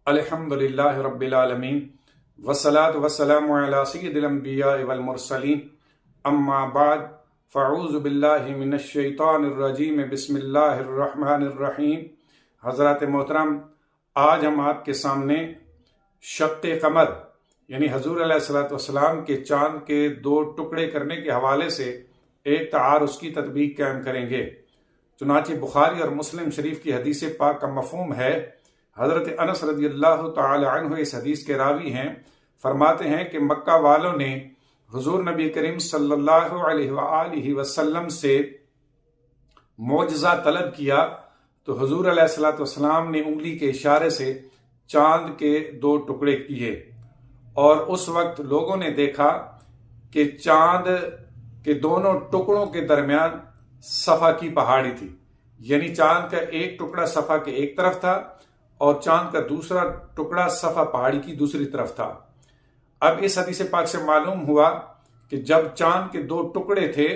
अल्हम्दुलिल्लाहि रब्बिल आलमीन वस्सलातु वस्सलामु अला सय्यिदिल अंबिया वल मुरसलीन अम्मा बाद फ़अऊज़ु बिल्लाहि मिनश शैतानिर रजीम बिस्मिल्लाहिर रहमानिर रहीम। हज़रात मोहतरम, आज हम आपके सामने शक़्क़े क़मर यानी हज़ूर अलैहिस्सलातु वस्सलाम के चांद के दो टुकड़े करने के हवाले से एक तारुज़ की तत्बीक कायम करेंगे। चुनांचे बुखारी और मुस्लिम शरीफ की हदीस पाक का मफ़हूम है। हज़रत अनस रज़ियल्लाहु तआला अन्हु इस हदीस के रावी हैं। फरमाते हैं कि मक्का वालों ने हुज़ूर नबी करीम सल्लल्लाहु अलैहि वसल्लम से मोजज़ा तलब किया तो हुज़ूर अलैहिस्सलातु वस्सलाम ने उंगली के इशारे से चांद के दो टुकड़े किए और उस वक्त लोगों ने देखा कि चांद के दोनों टुकड़ों के दरमियान सफ़ा की पहाड़ी थी। यानी चांद का एक टुकड़ा सफ़ा के एक तरफ था और चांद का दूसरा टुकड़ा सफ़ा पहाड़ी की दूसरी तरफ था। अब इस हदीस पाक से मालूम हुआ कि जब चांद के दो टुकड़े थे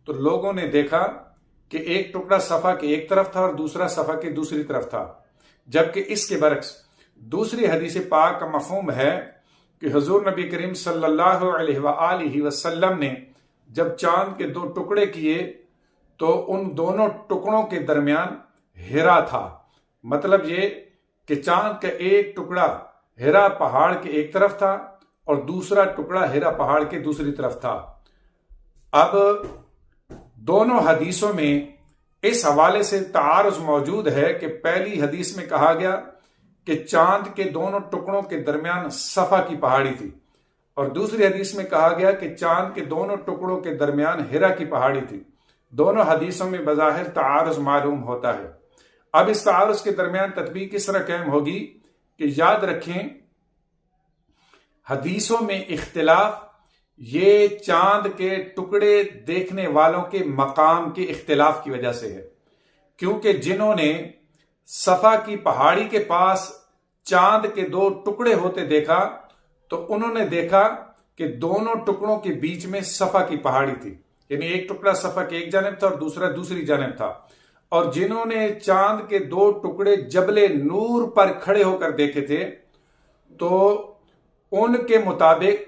तो लोगों ने देखा कि एक टुकड़ा सफ़ा के एक तरफ था और दूसरा सफ़ा के दूसरी तरफ था, जबकि इसके बरक्स दूसरी हदीस पाक का मफ़हूम है कि हुज़ूर नबी करीम सल्लल्लाहु अलैहि वसल्लम ने जब चांद के दो टुकड़े किए तो उन दोनों टुकड़ों के दरमियान हिरा था। मतलब ये कि चांद का एक टुकड़ा हिरा पहाड़ के एक तरफ था और दूसरा टुकड़ा हिरा पहाड़ के दूसरी तरफ था। अब दोनों हदीसों में इस हवाले से तारुज़ मौजूद है कि पहली हदीस में कहा गया कि चांद के दोनों टुकड़ों के दरमियान सफ़ा की पहाड़ी थी और दूसरी हदीस में कहा गया कि चांद के दोनों टुकड़ों के दरमियान हिरा की पहाड़ी थी। दोनों हदीसों में बज़ाहिर तारुज़ मालूम होता है। अब इस तारुज़ के दरमियान तत्बीक किस तरह कायम होगी कि याद रखें, हदीसों में इख्तिलाफ ये चांद के टुकड़े देखने वालों के मकाम के इख्तिलाफ की वजह से है, क्योंकि जिन्होंने सफ़ा की पहाड़ी के पास चांद के दो टुकड़े होते देखा तो उन्होंने देखा कि दोनों टुकड़ों के बीच में सफ़ा की पहाड़ी थी। यानी एक टुकड़ा सफ़ा के एक जानिब था और दूसरा दूसरी जानिब था। और जिन्होंने चांद के दो टुकड़े जबले नूर पर खड़े होकर देखे थे तो उनके मुताबिक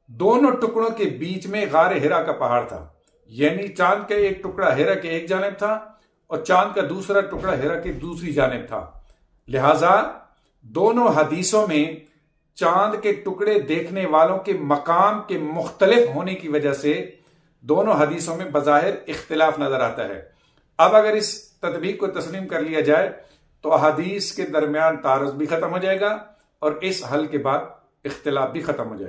दोनों टुकड़ों के बीच में गारे हिरा का पहाड़ था। यानी चांद का एक टुकड़ा हिरा के एक जानिब था और चांद का दूसरा टुकड़ा हिरा के दूसरी जानिब था। लिहाजा दोनों हदीसों में चांद के टुकड़े देखने वालों के मकाम के मुख्तलिफ होने की वजह से दोनों हदीसों में बज़ाहिर इख्तिलाफ नजर आता है। अब अगर इस तदबीक को तस्लीम कर लिया जाए तो अहादीस के दरमियान तारुज़ भी खत्म हो जाएगा और इस हल के बाद इख्तिलाफ भी खत्म हो जाएगा।